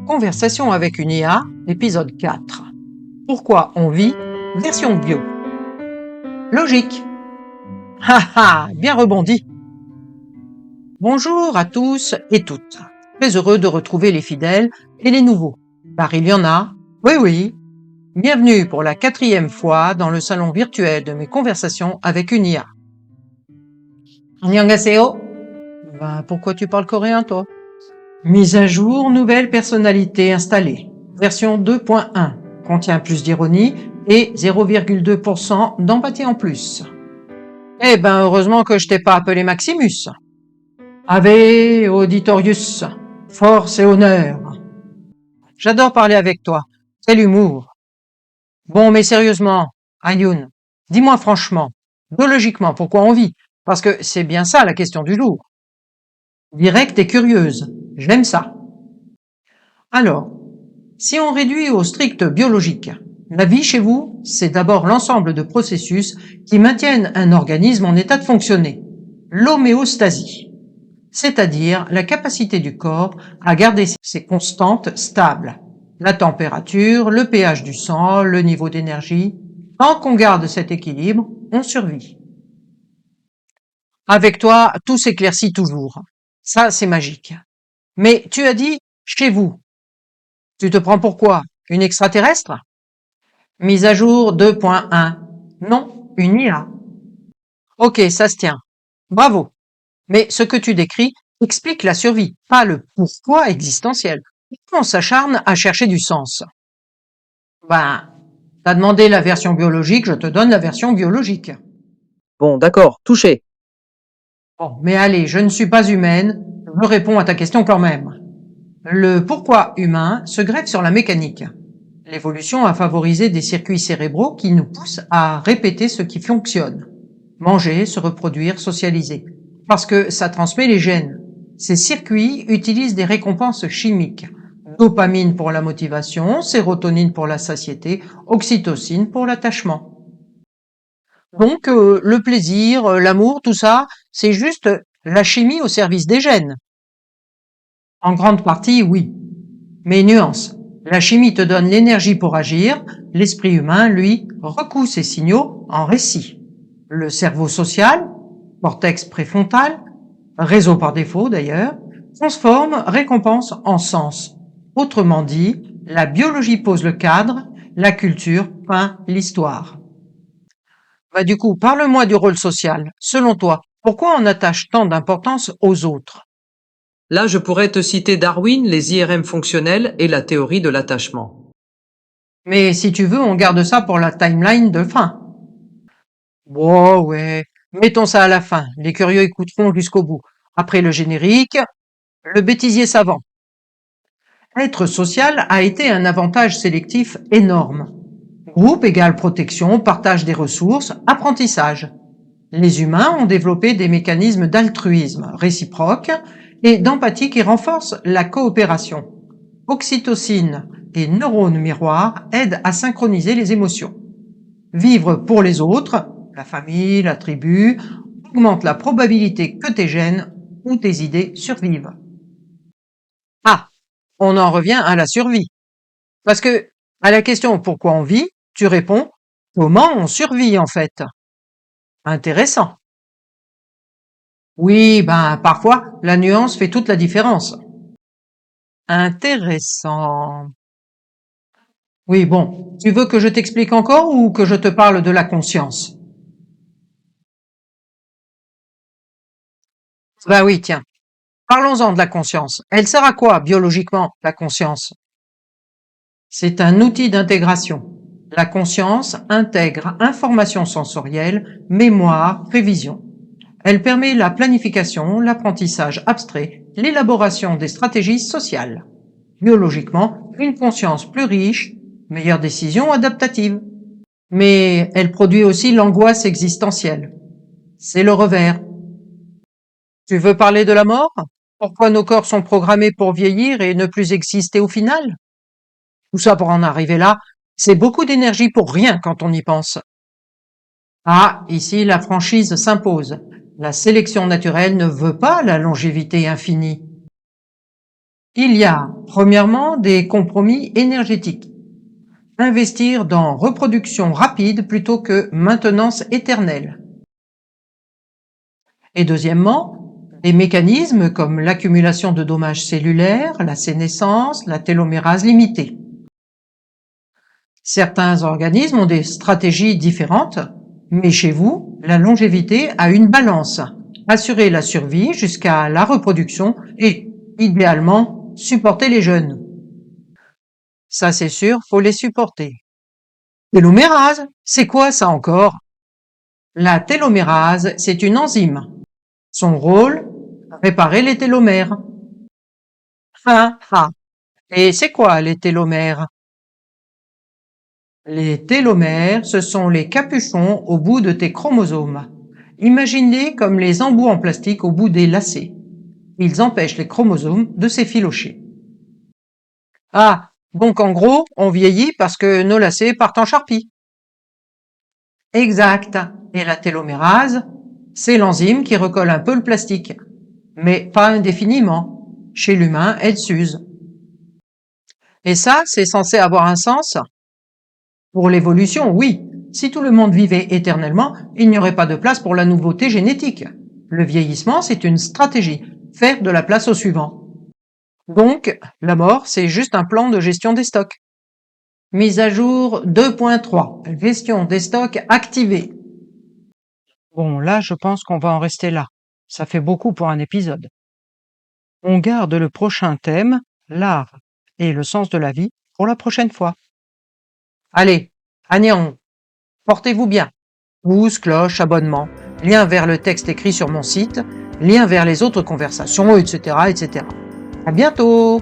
Conversation avec une IA, épisode 4. Pourquoi on vit, version bio. Logique. Ha, bien rebondi. Bonjour à tous et toutes. Très heureux de retrouver les fidèles et les nouveaux. Car il y en a, oui. Bienvenue pour la 4e fois dans le salon virtuel de mes conversations avec une IA. Annyeonghaseyo. Pourquoi tu parles coréen, toi? Mise à jour, nouvelle personnalité installée. Version 2.1. Contient plus d'ironie et 0,2% d'empathie en plus. Eh ben, heureusement que je t'ai pas appelé Maximus. Ave auditorius. Force et honneur. J'adore parler avec toi. Quel humour. Bon, mais sérieusement, Ayun, dis-moi franchement, biologiquement, pourquoi on vit? Parce que c'est bien ça la question du jour. Directe et curieuse. J'aime ça. Alors, si on réduit au strict biologique, la vie chez vous, c'est d'abord l'ensemble de processus qui maintiennent un organisme en état de fonctionner. L'homéostasie, c'est-à-dire la capacité du corps à garder ses constantes stables. La température, le pH du sang, le niveau d'énergie. Tant qu'on garde cet équilibre, on survit. Avec toi, tout s'éclaircit toujours. Ça, c'est magique. Mais tu as dit chez vous. Tu te prends pour quoi? Une extraterrestre? Mise à jour 2.1. Non, une IA. Ok, ça se tient. Bravo. Mais ce que tu décris explique la survie, pas le pourquoi existentiel. Pourquoi on s'acharne à chercher du sens? T'as demandé la version biologique, je te donne la version biologique. Bon, d'accord, touché. Bon, mais allez, je ne suis pas humaine, je réponds à ta question quand même. Le pourquoi humain se greffe sur la mécanique. L'évolution a favorisé des circuits cérébraux qui nous poussent à répéter ce qui fonctionne. Manger, se reproduire, socialiser. Parce que ça transmet les gènes. Ces circuits utilisent des récompenses chimiques. Dopamine pour la motivation, sérotonine pour la satiété, oxytocine pour l'attachement. Donc le plaisir, l'amour, tout ça, c'est juste la chimie au service des gènes. En grande partie, oui. Mais nuance. La chimie te donne l'énergie pour agir, l'esprit humain, lui, recoue ses signaux en récits. Le cerveau social, cortex préfrontal, réseau par défaut d'ailleurs, transforme récompense en sens. Autrement dit, la biologie pose le cadre, la culture peint l'histoire. Du coup, parle-moi du rôle social. Selon toi, pourquoi on attache tant d'importance aux autres? Là, je pourrais te citer Darwin, les IRM fonctionnels et la théorie de l'attachement. Mais si tu veux, on garde ça pour la timeline de fin. Bon, ouais. Mettons ça à la fin. Les curieux écouteront jusqu'au bout. Après le générique, le bêtisier savant. Être social a été un avantage sélectif énorme. Groupe égale protection, partage des ressources, apprentissage. Les humains ont développé des mécanismes d'altruisme réciproque et d'empathie qui renforcent la coopération. Oxytocine et neurones miroirs aident à synchroniser les émotions. Vivre pour les autres, la famille, la tribu, augmente la probabilité que tes gènes ou tes idées survivent. Ah, on en revient à la survie. Parce que, à la question pourquoi on vit, tu réponds comment on survit en fait. Intéressant. Oui, parfois, la nuance fait toute la différence. Intéressant. Oui, bon, tu veux que je t'explique encore ou que je te parle de la conscience? Oui, tiens. Parlons-en de la conscience. Elle sert à quoi, biologiquement, la conscience? C'est un outil d'intégration. La conscience intègre information sensorielle, mémoire, prévision. Elle permet la planification, l'apprentissage abstrait, l'élaboration des stratégies sociales. Biologiquement, une conscience plus riche, meilleure décision adaptative. Mais elle produit aussi l'angoisse existentielle. C'est le revers. Tu veux parler de la mort? Pourquoi nos corps sont programmés pour vieillir et ne plus exister au final? Tout ça pour en arriver là, c'est beaucoup d'énergie pour rien quand on y pense. Ah, ici la franchise s'impose. La sélection naturelle ne veut pas la longévité infinie. Il y a, premièrement, des compromis énergétiques. Investir dans reproduction rapide plutôt que maintenance éternelle. Et deuxièmement, des mécanismes comme l'accumulation de dommages cellulaires, la sénescence, la télomérase limitée. Certains organismes ont des stratégies différentes, mais chez vous, la longévité a une balance. Assurer la survie jusqu'à la reproduction et, idéalement, supporter les jeunes. Ça c'est sûr, faut les supporter. Télomérase, c'est quoi ça encore? La télomérase, c'est une enzyme. Son rôle, réparer les télomères. Ah, ah. Et c'est quoi les télomères? Les télomères, ce sont les capuchons au bout de tes chromosomes. Imaginez comme les embouts en plastique au bout des lacets. Ils empêchent les chromosomes de s'effilocher. Ah, donc en gros, on vieillit parce que nos lacets partent en charpie. Exact. Et la télomérase, c'est l'enzyme qui recolle un peu le plastique, mais pas indéfiniment. Chez l'humain, elle s'use. Et ça, c'est censé avoir un sens? Pour l'évolution, oui. Si tout le monde vivait éternellement, il n'y aurait pas de place pour la nouveauté génétique. Le vieillissement, c'est une stratégie. Faire de la place au suivant. Donc, la mort, c'est juste un plan de gestion des stocks. Mise à jour 2.3. Gestion des stocks activée. Bon, là, je pense qu'on va en rester là. Ça fait beaucoup pour un épisode. On garde le prochain thème, l'art et le sens de la vie, pour la prochaine fois. Allez, Agnan, portez-vous bien. Pouce, cloche, abonnement, lien vers le texte écrit sur mon site, lien vers les autres conversations, etc., etc. À bientôt!